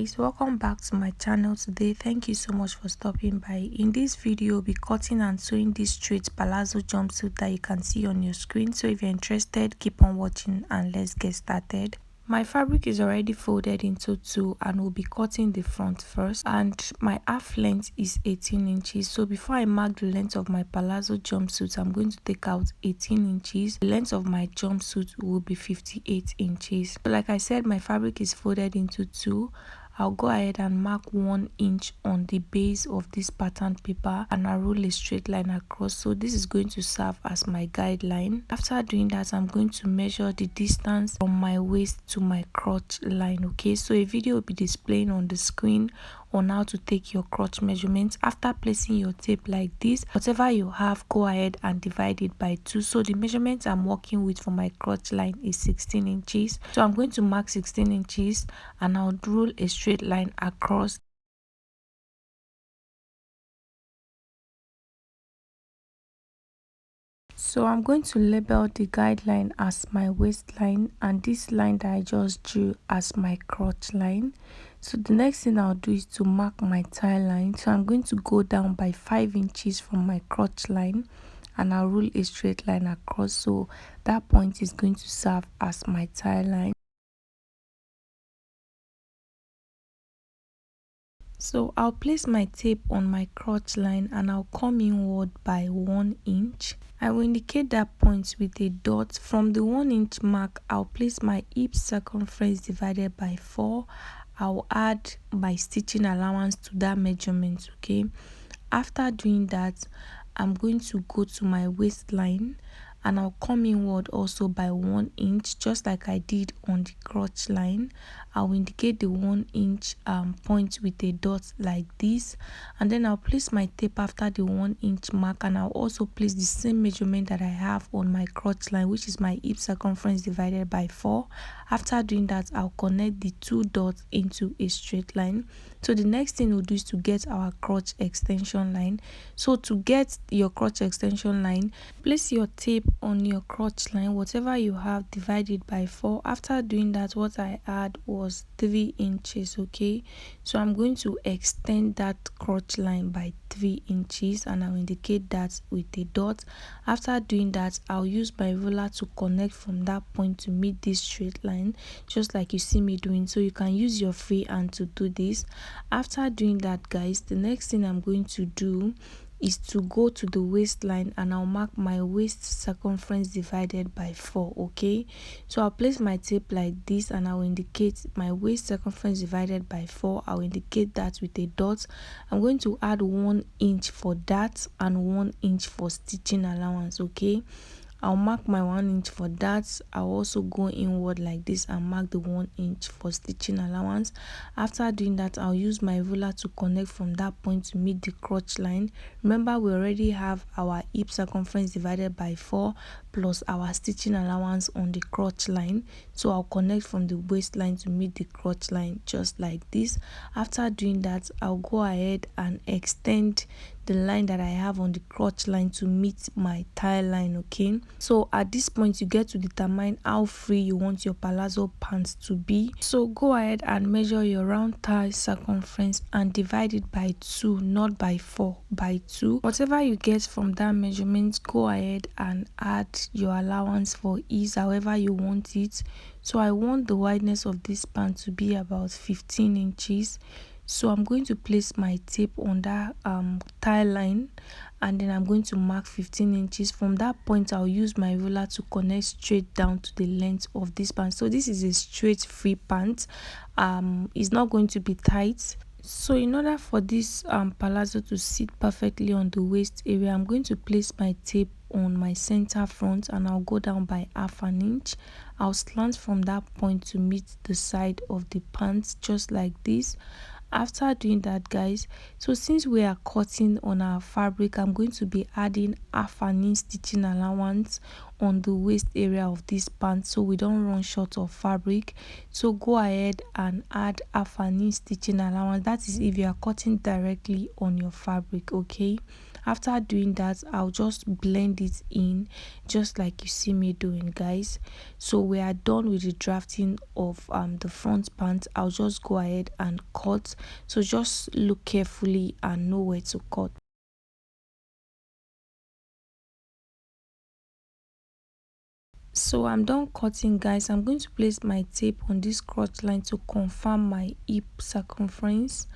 guys, welcome back to my channel today. Thank you so much for stopping by. In this video, we'll be cutting and sewing this straight palazzo jumpsuit that you can see on your screen. So if you're interested, keep on watching and let's get started. My fabric is already folded into two and we'll be cutting the front first, and my half length is 18 inches. So before I mark the length of my palazzo jumpsuit, I'm going to take out 18 inches. The length of my jumpsuit will be 58 inches. So like I said, my fabric is folded into two. I'll go ahead and mark 1 inch on the base of this pattern paper and I'll roll a straight line across. So this is going to serve as my guideline. After doing that, I'm going to measure the distance from my waist to my crotch line. Okay, so a video will be displaying on the screen on how to take your crotch measurements. After placing your tape like this, whatever you have, go ahead and divide it by 2. So the measurement I'm working with for my crotch line is 16 inches. So I'm going to mark 16 inches and I'll roll a straight line across. So I'm going to label the guideline as my waistline and this line that I just drew as my crotch line. So the next thing I'll do is to mark my tie line. So I'm going to go down by 5 inches from my crotch line and I'll roll a straight line across. So that point is going to serve as my tie line. So I'll place my tape on my crotch line and I'll come inward by 1 inch. I will indicate that point with a dot. From the 1 inch mark, I'll place my hip circumference divided by 4. I'll add my stitching allowance to that measurement. Okay, after doing that, I'm going to go to my waistline and I'll come inward also by 1 inch, just like I did on the crotch line. I'll indicate the 1 inch point with a dot like this, and then I'll place my tape after the 1 inch mark and I'll also place the same measurement that I have on my crotch line, which is my hip circumference divided by 4. After doing that, I'll connect the 2 dots into a straight line. So the next thing we'll do is to get our crotch extension line. So to get your crotch extension line, place your tape on your crotch line, whatever you have, divide it by 4. After doing that, what I had was 3 inches. Okay, so I'm going to extend that crotch line by 3 inches and I'll indicate that with a dot. After doing that, I'll use my ruler to connect from that point to meet this straight line, just like you see me doing. So you can use your free hand to do this. After doing that, guys, the next thing I'm going to do is to go to the waistline and I'll mark my waist circumference divided by 4. Okay, so I'll place my tape like this and I'll indicate my waist circumference divided by 4. I'll indicate that with a dot. I'm going to add 1 inch for that and 1 inch for stitching allowance. Okay, I'll mark my 1 inch for that. I'll also go inward like this and mark the 1 inch for stitching allowance. After doing that, I'll use my ruler to connect from that point to meet the crotch line. Remember, we already have our hip circumference divided by 4 plus our stitching allowance on the crotch line. So I'll connect from the waistline to meet the crotch line just like this. After doing that, I'll go ahead and extend the line that I have on the crotch line to meet my tie line. Okay, so at this point you get to determine how free you want your palazzo pants to be. So go ahead and measure your round thigh circumference and divide it by 2, not by 4, by 2. Whatever you get from that measurement, go ahead and add your allowance for ease however you want it. So I want the wideness of this pant to be about 15 inches. So I'm going to place my tape on that tie line and then I'm going to mark 15 inches. From that point, I'll use my ruler to connect straight down to the length of this pant. So this is a straight free pant. It's not going to be tight. So in order for this palazzo to sit perfectly on the waist area, I'm going to place my tape on my center front and I'll go down by ½ an inch. I'll slant from that point to meet the side of the pants just like this. After doing that, guys, so since we are cutting on our fabric, I'm going to be adding ½ an inch stitching allowance on the waist area of this pant so we don't run short of fabric. So go ahead and add half an inch stitching allowance. That is if you are cutting directly on your fabric. Okay, after doing that, I'll just blend it in just like you see me doing, guys. So we are done with the drafting of the front pant. I'll just go ahead and cut. So just look carefully and know where to cut. So I'm done cutting, guys. I'm going to place my tape on this crotch line to confirm my hip circumference,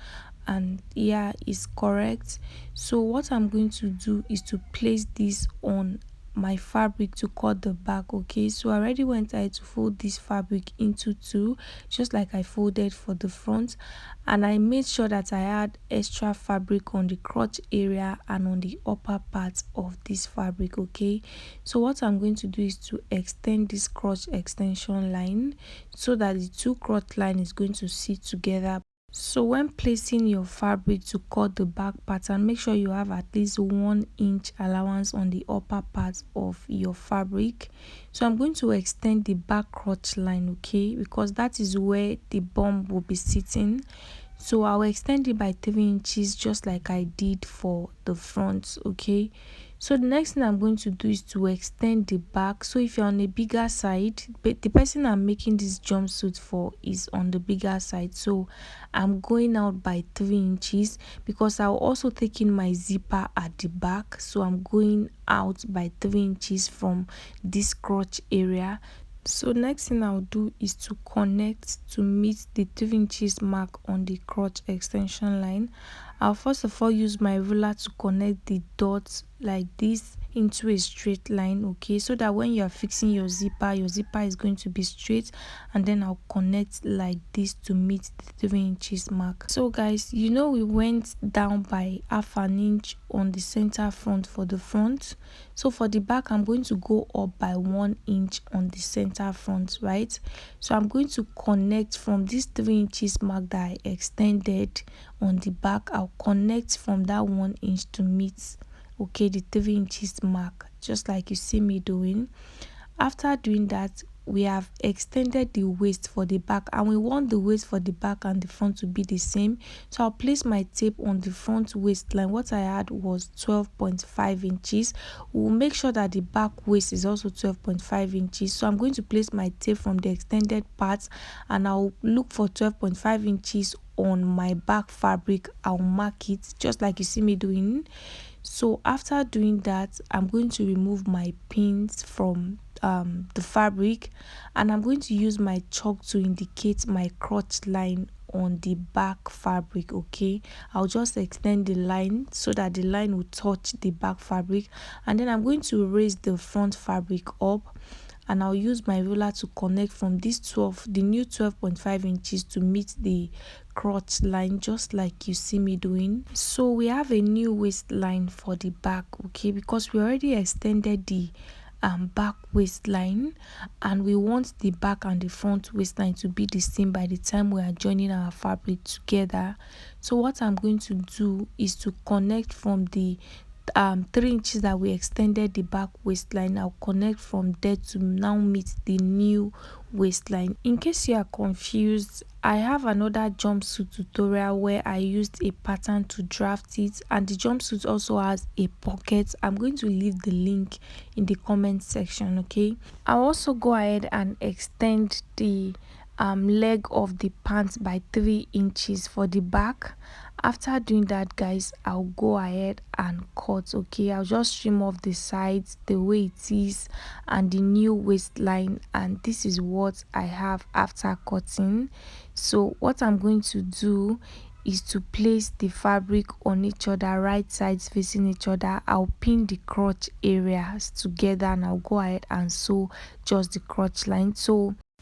and yeah, it's correct. So what I'm going to do is to place this on my fabric to cut the back. Okay, so I already went ahead to fold this fabric into two, just like I folded for the front, and I made sure that I had extra fabric on the crotch area and on the upper part of this fabric. Okay, so what I'm going to do is to extend this crotch extension line so that the two crotch line is going to sit together. So when placing your fabric to cut the back pattern, make sure you have at least 1 inch allowance on the upper part of your fabric. So I'm going to extend the back crotch line, okay, because that is where the bum will be sitting. So I'll extend it by 3 inches just like I did for the front. Okay, so the next thing I'm going to do is to extend the back. So if you're on a bigger side, but the person I'm making this jumpsuit for is on the bigger side, so I'm going out by 3 inches because I'll also take in my zipper at the back. So I'm going out by 3 inches from this crotch area. So next thing I'll do is to connect to meet the 3 inches mark on the crotch extension line. I'll first of all use my ruler to connect the dots like this into a straight line, okay, so that when you are fixing your zipper is going to be straight, and then I'll connect like this to meet the 3 inches mark. So guys, you know we went down by half an inch on the center front for the front. So for the back, I'm going to go up by 1 inch on the center front, right? So I'm going to connect from this 3 inches mark that I extended on the back. I'll connect from that 1 inch to meet, okay, the 3 inches mark, just like you see me doing. After doing that, we have extended the waist for the back, and we want the waist for the back and the front to be the same. So I'll place my tape on the front waistline. What I had was 12.5 inches. We'll make sure that the back waist is also 12.5 inches. So I'm going to place my tape from the extended part, and I'll look for 12.5 inches on my back fabric. I'll mark it just like you see me doing. So after doing that, I'm going to remove my pins from the fabric, and I'm going to use my chalk to indicate my crotch line on the back fabric. Okay, I'll just extend the line so that the line will touch the back fabric, and then I'm going to raise the front fabric up, and I'll use my ruler to connect from this the new 12.5 inches to meet the crotch line, just like you see me doing. So we have a new waistline for the back, okay, because we already extended the back waistline, and we want the back and the front waistline to be the same by the time we are joining our fabric together. So what I'm going to do is to connect from the 3 inches that we extended the back waistline. I'll connect from there to now meet the new waistline. In case you are confused, I have another jumpsuit tutorial where I used a pattern to draft it, and the jumpsuit also has a pocket. I'm going to leave the link in the comment section. Okay, I'll also go ahead and extend the leg of the pants by 3 inches for the back. After doing that, guys, I'll go ahead and cut. Okay, I'll just trim off the sides the way it is and the new waistline, and this is what I have after cutting. So what I'm going to do is to place the fabric on each other, right sides facing each other. I'll pin the crotch areas together, and I'll go ahead and sew just the crotch line.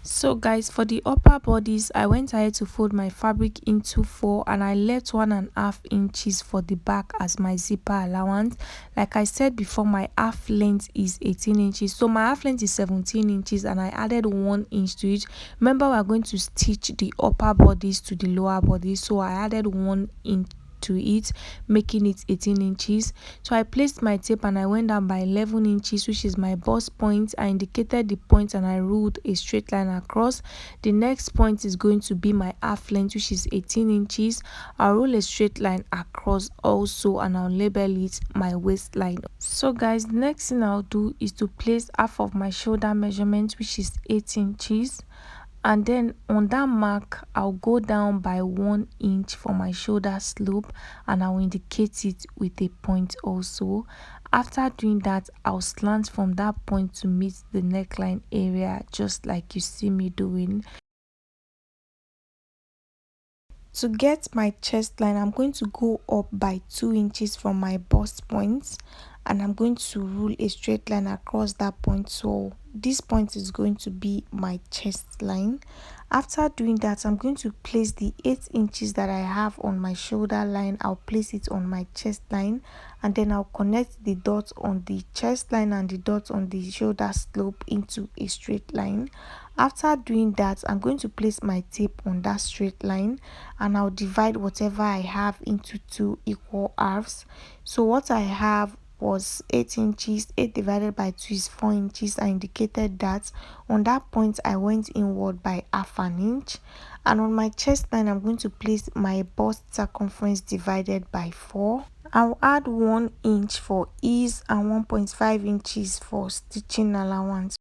So guys, for the upper bodice, I went ahead to fold my fabric into 4, and I left 1.5 inches for the back as my zipper allowance. Like I said before, my half length is 18 inches, so my half length is 17 inches, and I added 1 inch to it. Remember, we're going to stitch the upper bodice to the lower bodice, so I added 1 inch to it, making it 18 inches. So I placed my tape and I went down by 11 inches, which is my bust point. I indicated the point and I ruled a straight line across. The next point is going to be my half length, which is 18 inches. I'll rule a straight line across also, and I'll label it my waistline. So guys, the next thing I'll do is to place half of my shoulder measurement, which is 8 inches, and then on that mark I'll go down by 1 inch for my shoulder slope, and I'll indicate it with a point also. After doing that, I'll slant from that point to meet the neckline area, just like you see me doing. To get my chest line, I'm going to go up by 2 inches from my bust point, and I'm going to rule a straight line across that point. So this point is going to be my chest line. After doing that, I'm going to place the 8 inches that I have on my shoulder line. I'll place it on my chest line, and then I'll connect the dots on the chest line and the dots on the shoulder slope into a straight line. After doing that, I'm going to place my tape on that straight line, and I'll divide whatever I have into 2 equal halves. So what I have was 8 inches. 8 divided by 2 is 4 inches. I indicated that. On that point, I went inward by half an inch, and on my chest line, I'm going to place my bust circumference divided by 4. I'll add 1 inch for ease and 1.5 inches for stitching allowance.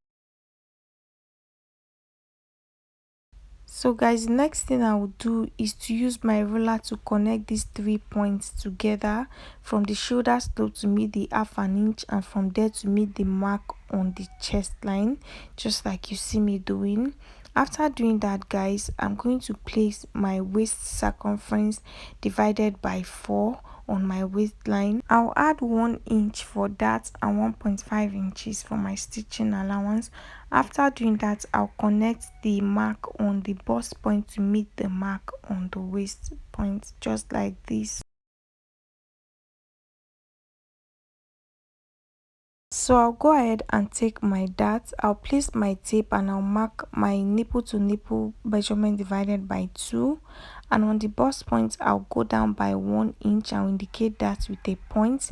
So guys, the next thing I will do is to use my ruler to connect these 3 points together, from the shoulder slope to meet the half an inch, and from there to meet the mark on the chest line, just like you see me doing. After doing that guys, I'm going to place my waist circumference divided by 4 on my waistline. I'll add 1 inch for that and 1.5 inches for my stitching allowance. After doing that, I'll connect the mark on the bust point to meet the mark on the waist point, just like this. So I'll go ahead and take my dart. I'll place my tape and I'll mark my nipple to nipple measurement divided by 2, and on the bust point I'll go down by 1 inch. I'll indicate that with a point.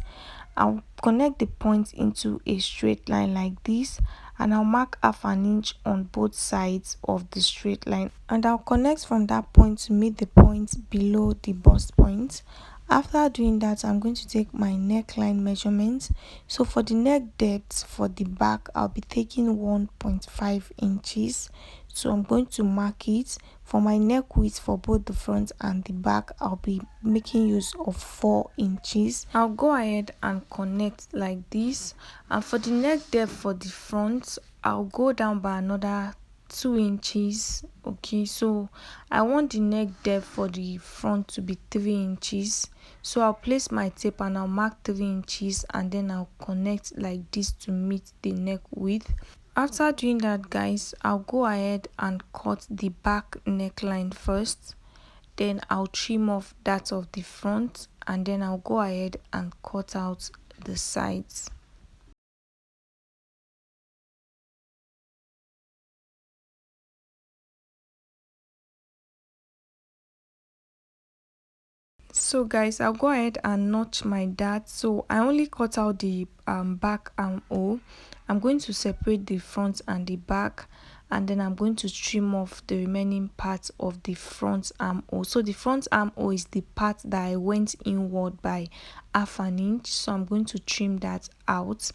I'll connect the point into a straight line like this, and I'll mark half an inch on both sides of the straight line, and I'll connect from that point to meet the point below the bust point. After doing that, I'm going to take my neckline measurement. So for the neck depth for the back, I'll be taking 1.5 inches. So I'm going to mark it. For my neck width for both the front and the back, I'll be making use of 4 inches. I'll go ahead and connect like this. And for the neck depth for the front, I'll go down by another 2 inches. Okay, so I want the neck depth for the front to be 3 inches. So I'll place my tape and I'll mark 3 inches, and then I'll connect like this to meet the neck width. After doing that guys, I'll go ahead and cut the back neckline first, then I'll trim off that of the front, and then I'll go ahead and cut out the sides. So guys, I'll go ahead and notch my dart. So I only cut out the back armhole. I'm going to separate the front and the back, and then I'm going to trim off the remaining parts of the front armhole. So the front armhole is the part that I went inward by half an inch, so I'm going to trim that out.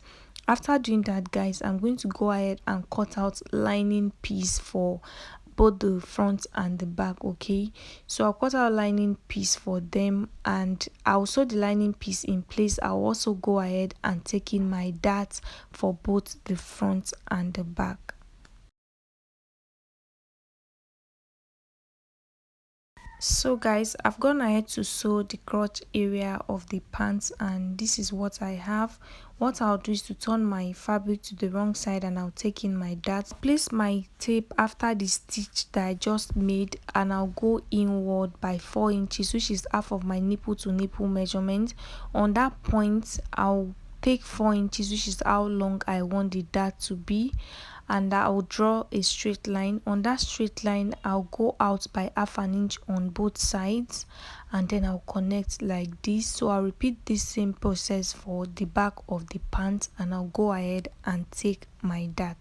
After doing that guys, I'm going to go ahead and cut out lining piece for both the front and the back. Okay, so I'll cut out lining piece for them, and I'll sew the lining piece in place. I'll also go ahead and take in my dart for both the front and the back. So guys, I've gone ahead to sew the crotch area of the pants, and this is what I have. What I'll do is to turn my fabric to the wrong side, and I'll take in my dart, place my tape after the stitch that I just made, and I'll go inward by 4 inches, which is half of my nipple to nipple measurement. On that point, I'll take 4 inches, which is how long I want the dart to be, and I'll draw a straight line. On that straight line, I'll go out by half an inch on both sides, and then I'll connect like this. So I'll repeat this same process for the back of the pants, and I'll go ahead and take my dart.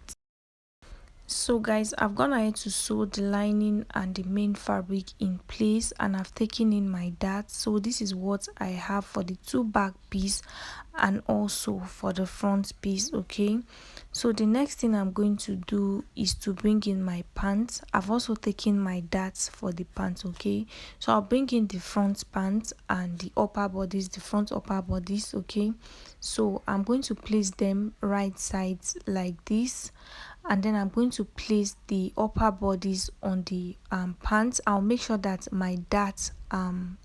So guys, I've gone ahead to sew the lining and the main fabric in place, and I've taken in my dart. So this is what I have for the two back piece and also for the front piece. Okay, so the next thing I'm going to do is to bring in my pants. I've also taken my darts for the pants. Okay, so I'll bring in the front pants and the upper bodies, the front upper bodies. Okay, so I'm going to place them right sides like this, and then I'm going to place the upper bodies on the pants. I'll make sure that my dart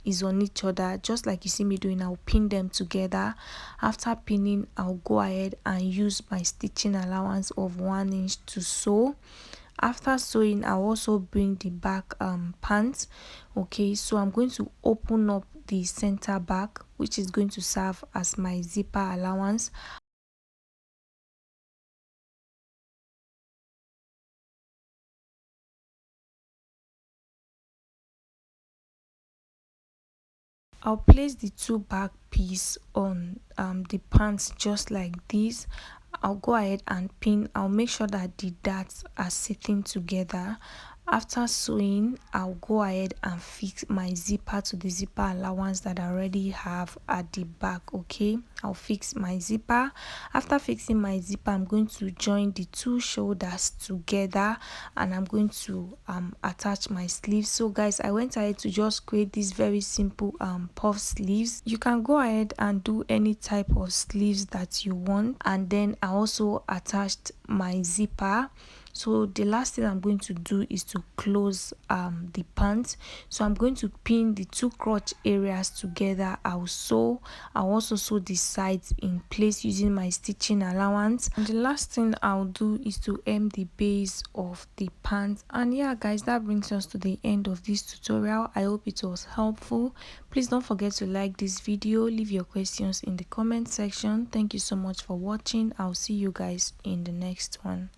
is on each other, just like you see me doing. I'll pin them together. After pinning, I'll go ahead and use my stitching allowance of 1 inch to sew. After sewing, I'll also bring the back pants. Okay, so I'm going to open up the center back, which is going to serve as my zipper allowance. I'll place the two back piece on the pants just like this. I'll go ahead and pin. I'll make sure that the darts are sitting together. After sewing, I'll go ahead and fix my zipper to the zipper allowance that I already have at the back. Okay, I'll fix my zipper. After fixing my zipper, I'm going to join the two shoulders together, and I'm going to attach my sleeves. So guys, I went ahead to just create this very simple puff sleeves. You can go ahead and do any type of sleeves that you want, and then I also attached my zipper. So the last thing I'm going to do is to close the pants. So I'm going to pin the two crotch areas together. I'll also sew the sides in place using my stitching allowance. And the last thing I'll do is to hem the base of the pants. And yeah guys, that brings us to the end of this tutorial. I hope it was helpful. Please don't forget to like this video, leave your questions in the comment section. Thank you so much for watching. I'll see you guys in the next one.